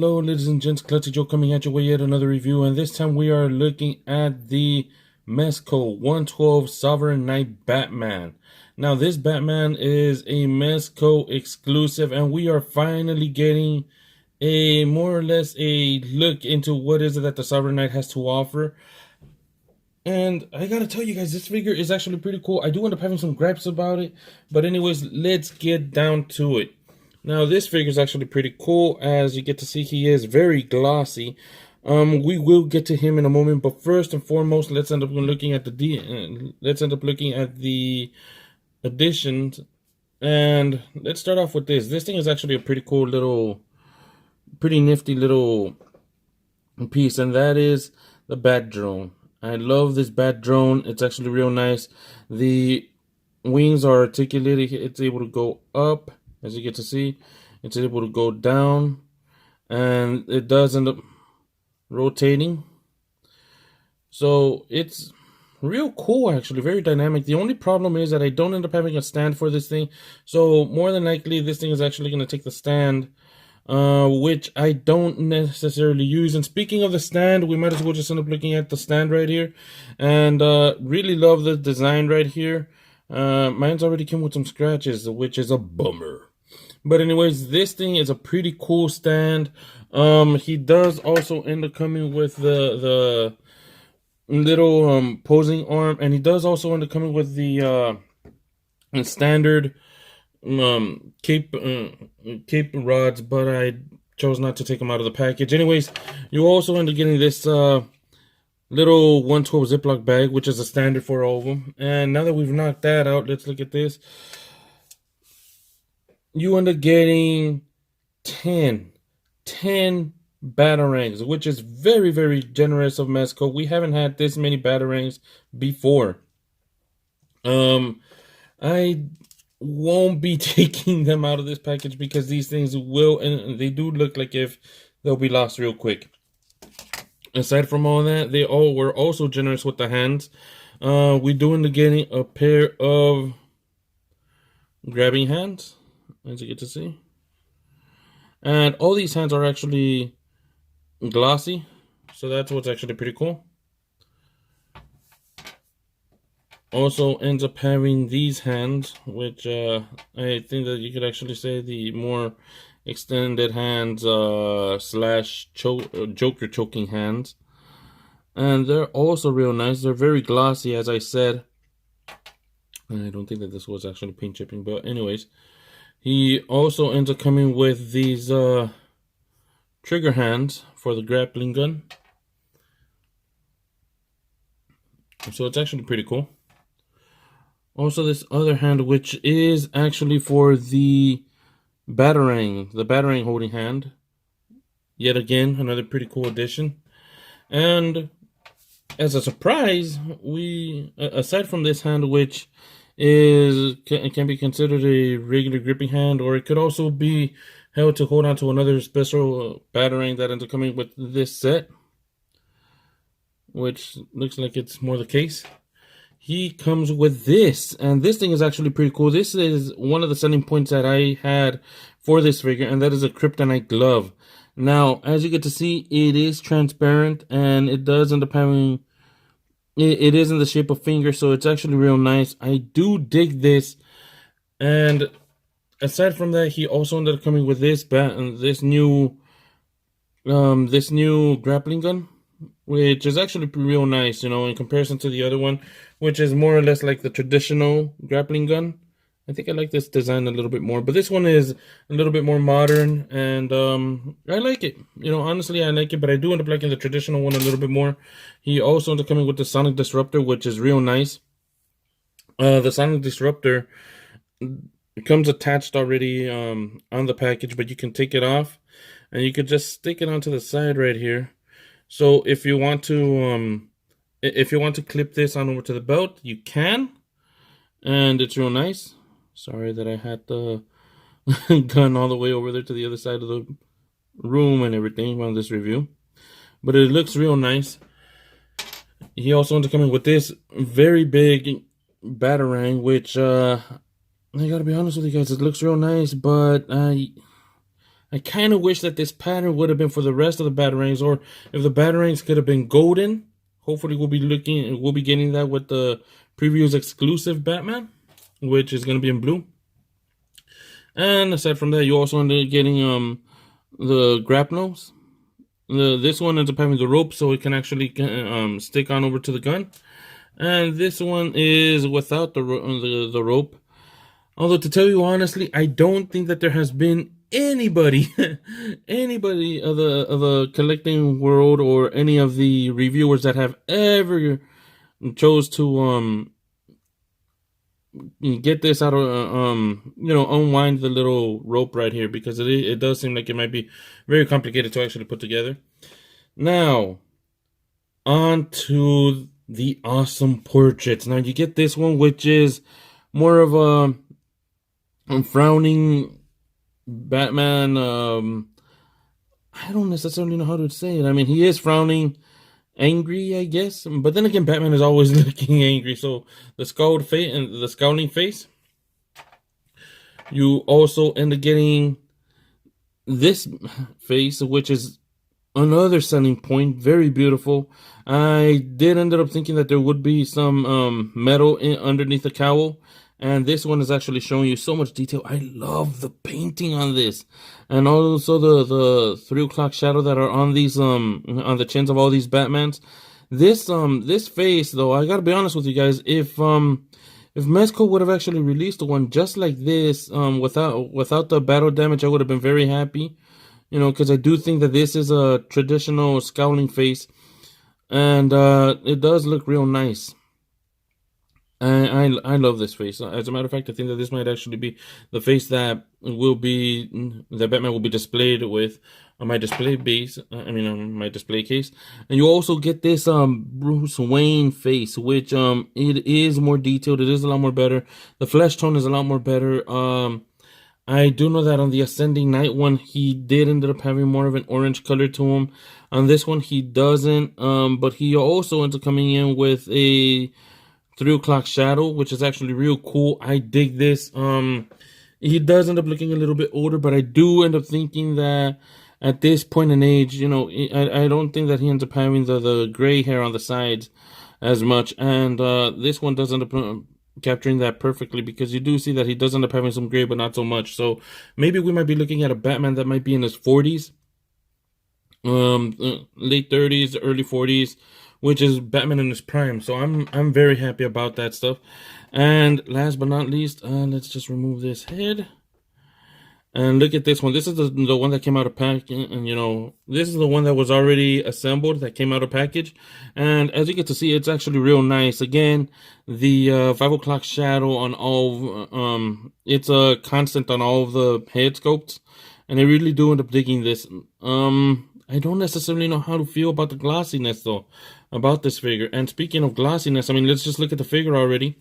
Hello ladies and gents, Klutzy Joe coming at you with yet another review, and this time we are looking at the Mezco 112 Sovereign Knight Batman. Now this Batman is a Mezco exclusive, and we are finally getting a more or less a look into what is it that the Sovereign Knight has to offer. And I gotta tell you guys, this figure is actually pretty cool. I do end up having some gripes about it, but anyways, let's get down to it. Now, this figure is actually pretty cool. As you get to see, he is very glossy. We will get to him in a moment, but first and foremost, let's end up looking at the additions, and let's start off with this. This thing is actually a pretty cool little, pretty nifty little piece, and that is the Bat Drone. I love this Bat Drone. It's actually real nice. The wings are articulated. It's able to go up. As you get to see, it's able to go down, and it does end up rotating. So it's real cool, actually, very dynamic. The only problem is that I don't end up having a stand for this thing. So more than likely, this thing is actually going to take the stand, which I don't necessarily use. And speaking of the stand, we might as well just end up looking at the stand right here. And really love the design right here. Mine's already came with some scratches, which is a bummer. But anyways, this thing is a pretty cool stand. He does also end up coming with the little posing arm, and he does also end up coming with the standard cape rods, but I chose not to take them out of the package. Anyways, you also end up getting this little 112 Ziploc bag, which is a standard for all of them. And now that we've knocked that out, let's look at this. You end up getting 10 batarangs, which is very, very generous of Mezco. We haven't had this many batarangs before. I won't be taking them out of this package because these things will, and they do look like if they'll be lost real quick. Aside from all that, they all were also generous with the hands. We do end up getting a pair of grabbing hands, as you get to see. And all these hands are actually glossy, so that's what's actually pretty cool. Also ends up having these hands, which I think that you could actually say the more extended hands slash Joker choking hands. And they're also real nice. They're very glossy, as I said. I don't think that this was actually paint chipping, but anyways, he also ends up coming with these trigger hands for the grappling gun. So it's actually pretty cool. Also, this other hand, which is actually for the batarang holding hand. Yet again, another pretty cool addition. And as a surprise, we, aside from this hand, which can be considered a regular gripping hand, or it could also be held to hold on to another special batarang that ends up coming with this set, which looks like it's more the case. He comes with this, and this thing is actually pretty cool. This is one of the selling points that I had for this figure, and that is a kryptonite glove. Now, as you get to see, it is transparent, and it does end up having, it is in the shape of fingers, so it's actually real nice. I do dig this. And aside from that, he also ended up coming with this new grappling gun, which is actually real nice, you know, in comparison to the other one, which is more or less like the traditional grappling gun. I think I like this design a little bit more, but this one is a little bit more modern, and I like it. You know, honestly, I like it, but I do end up liking the traditional one a little bit more. He also ended up coming with the Sonic Disruptor, which is real nice. The Sonic Disruptor, it comes attached already on the package, but you can take it off, and you could just stick it onto the side right here. So if you want to clip this on over to the belt, you can, and it's real nice. Sorry that I had the gun all the way over there to the other side of the room and everything on this review, but it looks real nice. He also ends up coming with this very big batarang, which I gotta be honest with you guys, it looks real nice, but I I kind of wish that this pattern would have been for the rest of the batarangs, or if the batarangs could have been golden. Hopefully we'll be getting that with the previews exclusive Batman, which is going to be in blue. And aside from that, you also end up getting the grapnels. This one ends up having the rope, so it can actually stick on over to the gun. And this one is without the rope. Although, to tell you honestly, I don't think that there has been anybody of the collecting world or any of the reviewers that have ever chose to get this out of unwind the little rope right here, because it does seem like it might be very complicated to actually put together. Now, on to the awesome portraits. Now you get this one, which is more of a frowning Batman. I don't necessarily know how to say it. I mean, he is frowning, angry, I guess. But then again, Batman is always looking angry. So the scowled face and the scowling face. You also end up getting this face, which is another selling point. Very beautiful. I did end up thinking that there would be some metal underneath the cowl. And this one is actually showing you so much detail. I love the painting on this. And also the 3 o'clock shadow that are on these on the chins of all these Batmans. This face though, I gotta be honest with you guys, if Mezco would have actually released one just like this, without the battle damage, I would have been very happy. You know, because I do think that this is a traditional scowling face. And it does look real nice. I love this face. As a matter of fact, I think that this might actually be the face that Batman will be displayed with on my display base. On my display case. And you also get this Bruce Wayne face, which it is more detailed. It is a lot more better. The flesh tone is a lot more better. I do know that on the Ascending Night one, he did end up having more of an orange color to him. On this one, he doesn't. But he also ends up coming in with a 3 o'clock shadow, which is actually real cool. I dig this. He does end up looking a little bit older, but I do end up thinking that at this point in age, I don't think that he ends up having the gray hair on the sides as much. And this one does end up capturing that perfectly, because you do see that he does end up having some gray, but not so much. So maybe we might be looking at a Batman that might be in his 40s, late 30s, early 40s, which is Batman in his prime. So I'm very happy about that stuff. And last but not least, let's just remove this head. And look at this one. This is the one that came out of package. And, this is the one that was already assembled, that came out of package. And as you get to see, it's actually real nice. Again, the 5 o'clock shadow on all, it's a constant on all of the head sculpts. And I really do end up digging this. I don't necessarily know how to feel about the glossiness, though, about this figure. And speaking of glossiness, let's just look at the figure already.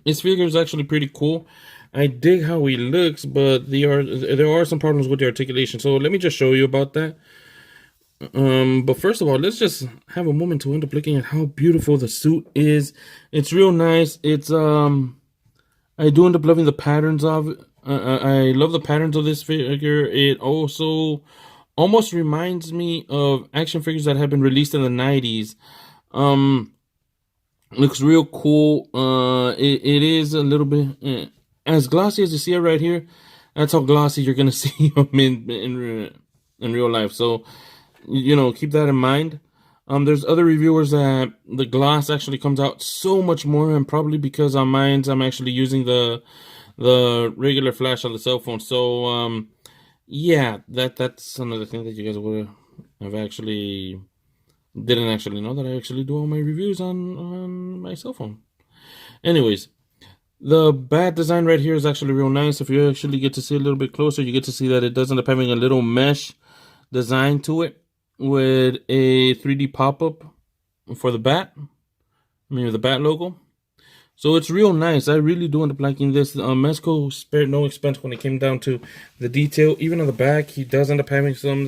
This figure is actually pretty cool. I dig how he looks, but there are some problems with the articulation. So let me just show you about that. But first of all, let's just have a moment to end up looking at how beautiful the suit is. It's real nice. It's I do end up loving the patterns of it. I love the patterns of this figure. It also almost reminds me of action figures that have been released in the 90s. Looks real cool. It is a little bit as glossy as you see it right here. That's how glossy you're gonna see him in real life. So keep that in mind. There's other reviewers that the gloss actually comes out so much more, and probably because on mine I'm actually using the regular flash on the cell phone. So yeah, that's another thing that you guys would have actually didn't actually know, that I actually do all my reviews on my cell phone. Anyways, the bat design right here is actually real nice. If you actually get to see a little bit closer, you get to see that it does end up having a little mesh design to it with a 3D pop-up for the bat. The bat logo. So it's real nice. I really do end up liking this. Mezco spared no expense when it came down to the detail. Even on the back, he does end up having some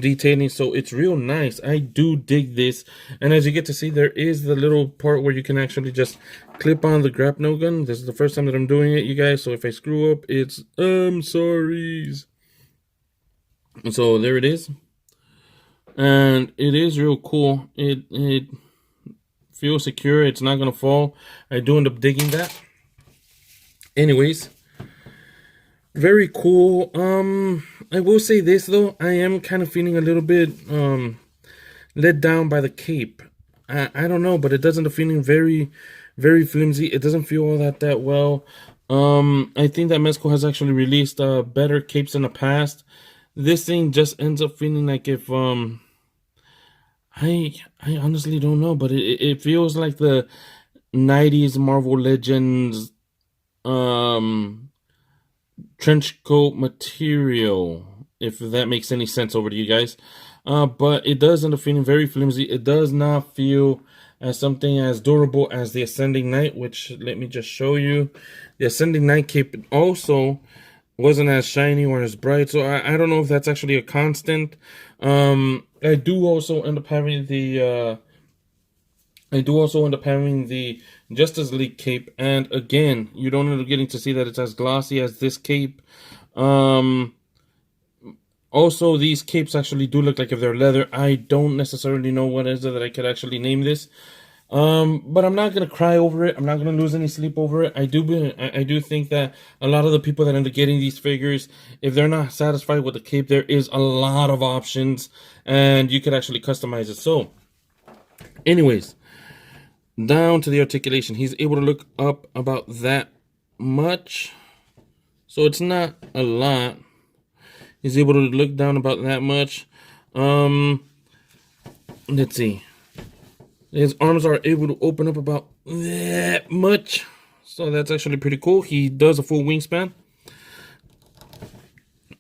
detailing. So it's real nice. I do dig this. And as you get to see, there is the little part where you can actually just clip on the grapnel gun. This is the first time that I'm doing it, you guys. So if I screw up, I'm sorry. So there it is, and it is real cool. It feels secure. It's not gonna fall. I do end up digging that. Anyways, very cool. I will say this though, I am kind of feeling a little bit let down by the cape. I don't know, but it doesn't feeling very flimsy. It doesn't feel all that well. I think that Mezco has actually released better capes in the past. This thing just ends up feeling like if I honestly don't know, but it feels like the 90s Marvel Legends trench coat material, if that makes any sense over to you guys. But it does end up feeling very flimsy. It does not feel as something as durable as the Ascending Knight, which let me just show you. The Ascending Knight cape also wasn't as shiny or as bright, so I don't know if that's actually a constant. I do also end up having the Justice League cape, and again, you don't end up getting to see that it's as glossy as this cape. Also, these capes actually do look like if they're leather. I don't necessarily know what is it that I could actually name this. But I'm not gonna cry over it. I'm not gonna lose any sleep over it. I do think that a lot of the people that end up getting these figures, if they're not satisfied with the cape, there is a lot of options, and you could actually customize it. So, anyways, down to the articulation. He's able to look up about that much, so it's not a lot. He's able to look down about that much. Let's see. His arms are able to open up about that much. So that's actually pretty cool. He does a full wingspan.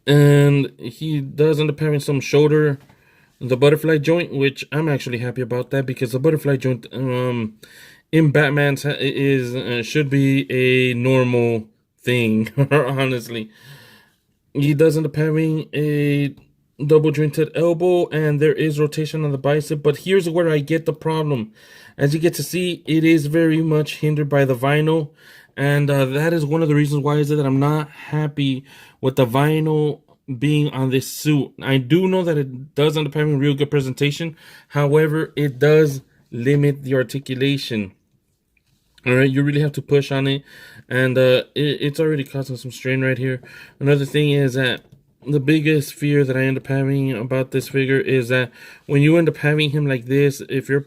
And he does end up having some shoulder, the butterfly joint, which I'm actually happy about that, because the butterfly joint in Batman's is should be a normal thing, honestly. He does end up having a double jointed elbow, and there is rotation on the bicep, but here's where I get the problem. As you get to see, it is very much hindered by the vinyl, and that is one of the reasons why is it that I'm not happy with the vinyl being on this suit. I do know that it does end up having real good presentation, however, it does limit the articulation. All right, you really have to push on it, and it's already causing some strain right here. Another thing is that the biggest fear that I end up having about this figure is that when you end up having him like this, if you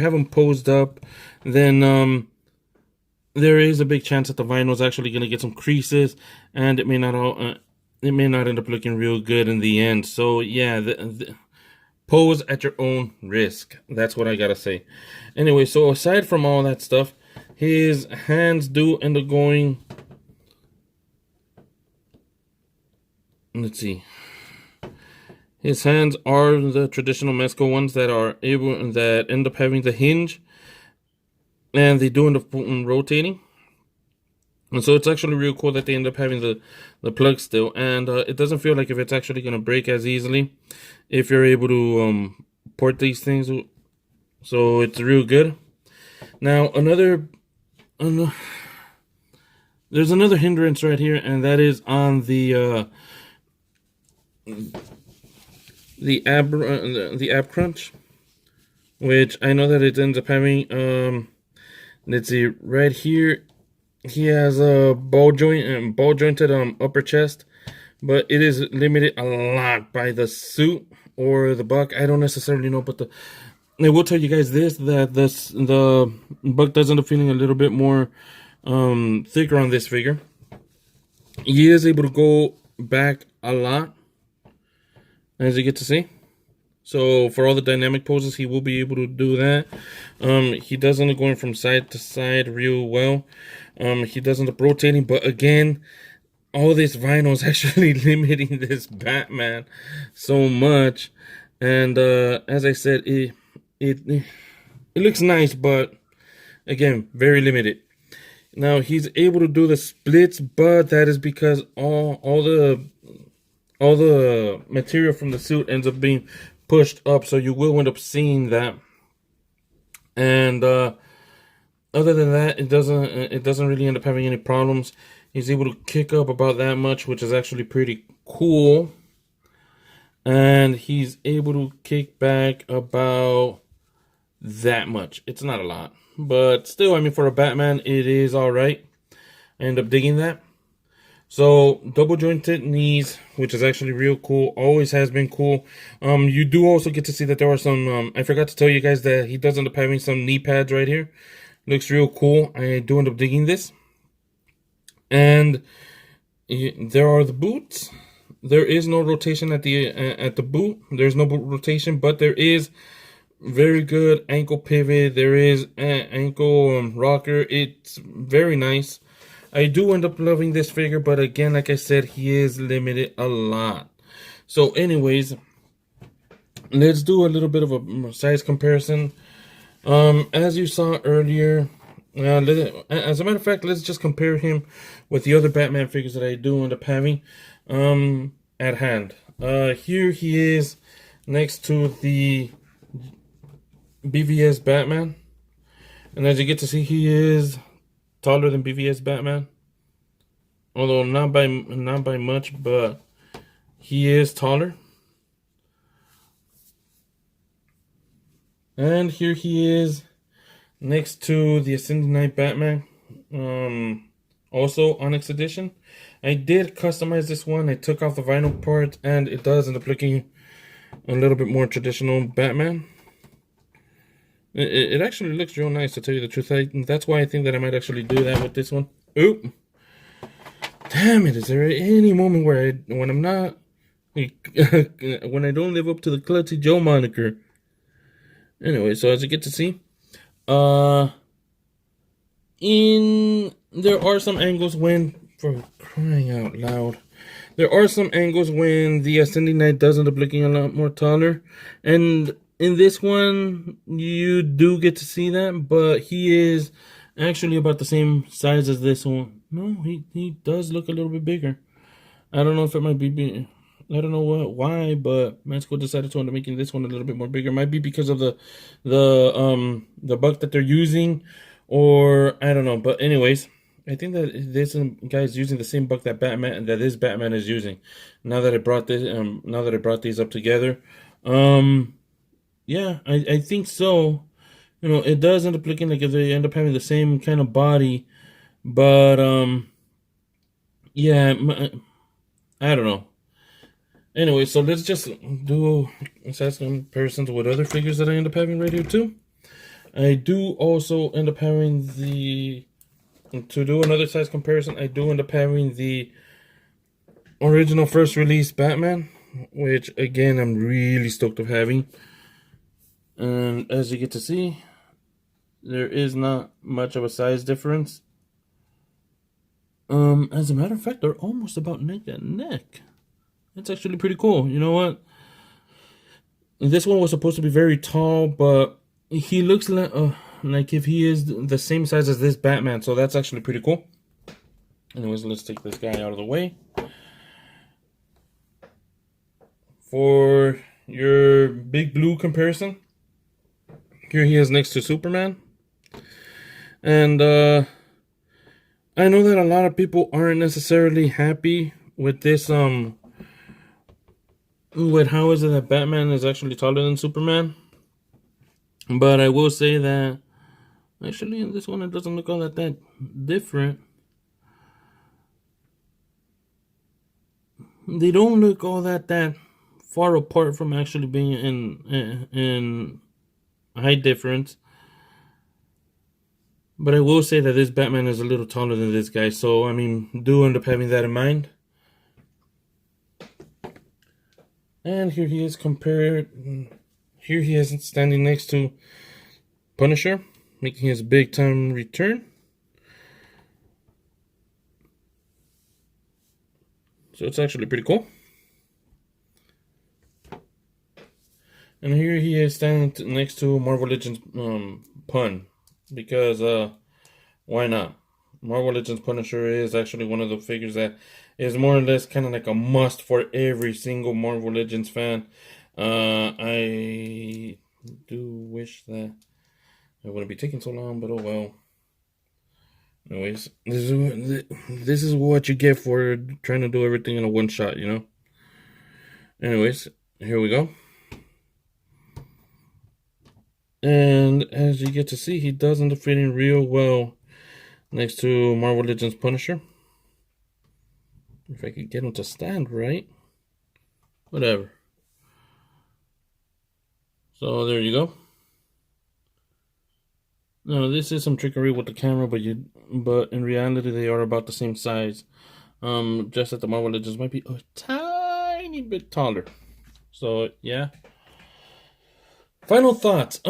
have him posed up, then there is a big chance that the vinyl is actually going to get some creases, and it may not end up looking real good in the end. So yeah, pose at your own risk. That's what I gotta say. Anyway, so aside from all that stuff, his hands do end up going. Let's see. His hands are the traditional Mezco ones that end up having the hinge, and they do end up rotating. And so it's actually real cool that they end up having the plug still, and it doesn't feel like if it's actually gonna break as easily if you're able to port these things. So it's real good. Now there's another hindrance right here, and that is on the ab crunch, which I know that it ends up having. Let's see, right here, he has a ball jointed upper chest, but it is limited a lot by the suit or the buck. I don't necessarily know, but I will tell you guys this, that the buck does end up feeling a little bit more thicker on this figure. He is able to go back a lot, as you get to see. So for all the dynamic poses, he will be able to do that. He does end up going from side to side real well. He does end up rotating, but again, all this vinyl is actually limiting this Batman so much. And as I said, it looks nice, but again, very limited. Now he's able to do the splits, but that is because all the material from the suit ends up being pushed up, so you will end up seeing that. And other than that, it doesn't really end up having any problems. He's able to kick up about that much, which is actually pretty cool. and he's able to kick back about that much. It's not a lot, but still, I mean, for a Batman, it is all right. I end up digging that. So double jointed knees, which is actually real cool. Always has been cool. You do also get to see that there are some. I forgot to tell you guys that he does end up having some knee pads right here. Looks real cool. I do end up digging this. And there are the boots. There is no rotation at the boot. There's no boot rotation, but there is very good ankle pivot. There is ankle rocker. It's very nice. I do end up loving this figure, but again, like I said, he is limited a lot. So anyways, let's do a little bit of a size comparison. As you saw earlier, as a matter of fact, let's just compare him with the other Batman figures that I do end up having at hand. Here he is next to the BVS Batman. And as you get to see, he is taller than BVS Batman. Although not by much, but he is taller. And here he is next to the Ascending Knight Batman. Also Onyx edition. I did customize this one. I took off the vinyl part, and it does end up looking a little bit more traditional Batman. It actually looks real nice, to tell you the truth. That's why I think that I might actually do that with this one. Oop! Damn it! Is there any moment where when I'm not, when I don't live up to the Klutzy Joe moniker? Anyway, so as you get to see, there are some angles when, for crying out loud, there are some angles when the Ascending Knight does end up looking a lot more taller, and in this one, you do get to see that, but he is actually about the same size as this one. No, he does look a little bit bigger. I don't know if it might be, I don't know why, but Mezco decided to end up making this one a little bit more bigger. Might be because of the buck that they're using, or I don't know. But anyways, I think that this guy is using the same buck that this Batman is using. Now that I brought these up together, yeah, I think so. You know, it does end up looking like they end up having the same kind of body, but yeah, I don't know. Anyway, so let's just do size comparisons with other figures that I end up having right here too. I do also end up having to do another size comparison, I do end up having the original first release Batman, which again I'm really stoked of having. And as you get to see, there is not much of a size difference. As a matter of fact, they're almost about neck and neck. That's actually pretty cool. You know what? This one was supposed to be very tall, but he looks like if he is the same size as this Batman, so that's actually pretty cool. Anyways, let's take this guy out of the way. For your big blue comparison, here he is next to Superman. And I know that a lot of people aren't necessarily happy with this with how is it that Batman is actually taller than Superman. But I will say that actually in this one it doesn't look all that different. They don't look all that far apart from actually being in height difference. But I will say that this Batman is a little taller than this guy, so I mean, do end up having that in mind. And here he is here he is standing next to Punisher, making his big time return. So it's actually pretty cool. And here he is standing next to Marvel Legends Pun, because why not? Marvel Legends Punisher is actually one of the figures that is more or less kind of like a must for every single Marvel Legends fan. I do wish that it wouldn't be taking so long, but oh well. Anyways, this is what you get for trying to do everything in a one shot, you know? Anyways, here we go. And as you get to see, he does end up fitting real well next to Marvel Legends Punisher. If I could get him to stand right. Whatever. So there you go. Now this is some trickery with the camera, but in reality they are about the same size. Just that the Marvel Legends might be a tiny bit taller. So yeah. Final thoughts.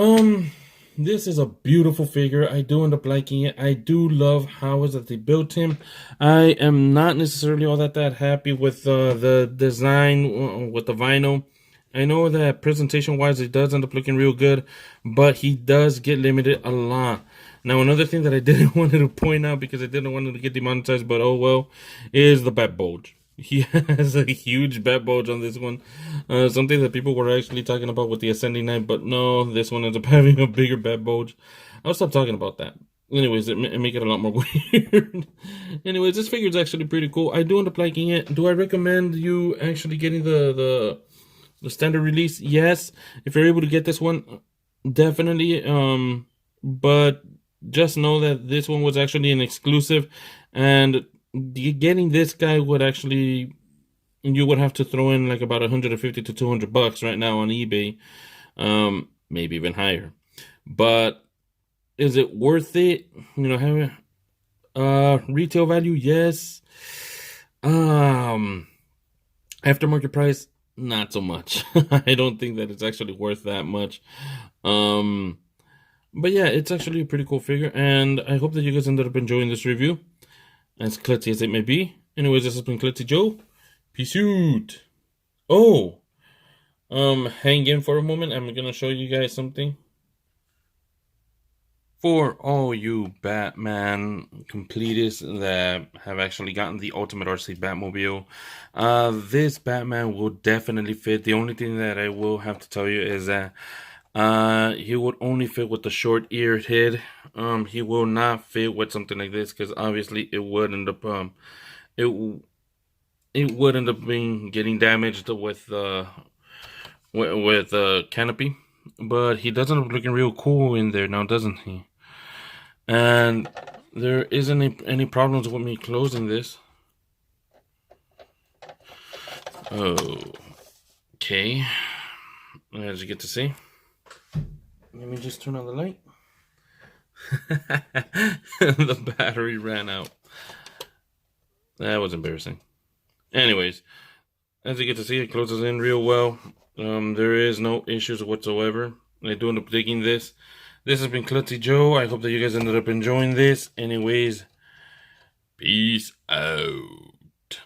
This is a beautiful figure. I do end up liking it. I do love how is that they built him. I am not necessarily all that happy with the design with the vinyl. I know that presentation-wise, it does end up looking real good, but he does get limited a lot. Now, another thing that I didn't want to point out because I didn't want to get demonetized, but oh well, is the bat bulge. He has a huge bat bulge on this one. Something that people were actually talking about with the Ascending Knight, but no, this one ends up having a bigger bat bulge. I'll stop talking about that. Anyways, it make it a lot more weird. Anyways, this figure is actually pretty cool. I do end up liking it. Do I recommend you actually getting the standard release? Yes. If you're able to get this one, definitely. But just know that this one was actually an exclusive, and getting this guy would actually, you would have to throw in like about 150 to 200 bucks right now on eBay, maybe even higher. But is it worth it? You know, having retail value, yes. Aftermarket price, not so much. I don't think that it's actually worth that much. But yeah, it's actually a pretty cool figure, and I hope that you guys ended up enjoying this review, as klutzy as it may be. Anyways, this has been Klutzy Joe. Peace out. Oh, hang in for a moment. I'm gonna show you guys something. For all you Batman completists that have actually gotten the Ultimate RC Batmobile, this Batman will definitely fit. The only thing that I will have to tell you is that he would only fit with the short-eared head. He will not fit with something like this because obviously it would end up it would end up getting damaged with the canopy. But he does end up looking real cool in there now, doesn't he? And there isn't any problems with me closing this. Okay, as you get to see. Let me just turn on the light. The battery ran out. That was embarrassing. Anyways, as you get to see, it closes in real well. There is no issues whatsoever. I do end up digging this. This has been Klutzy Joe. I hope that you guys ended up enjoying this. Anyways, peace out.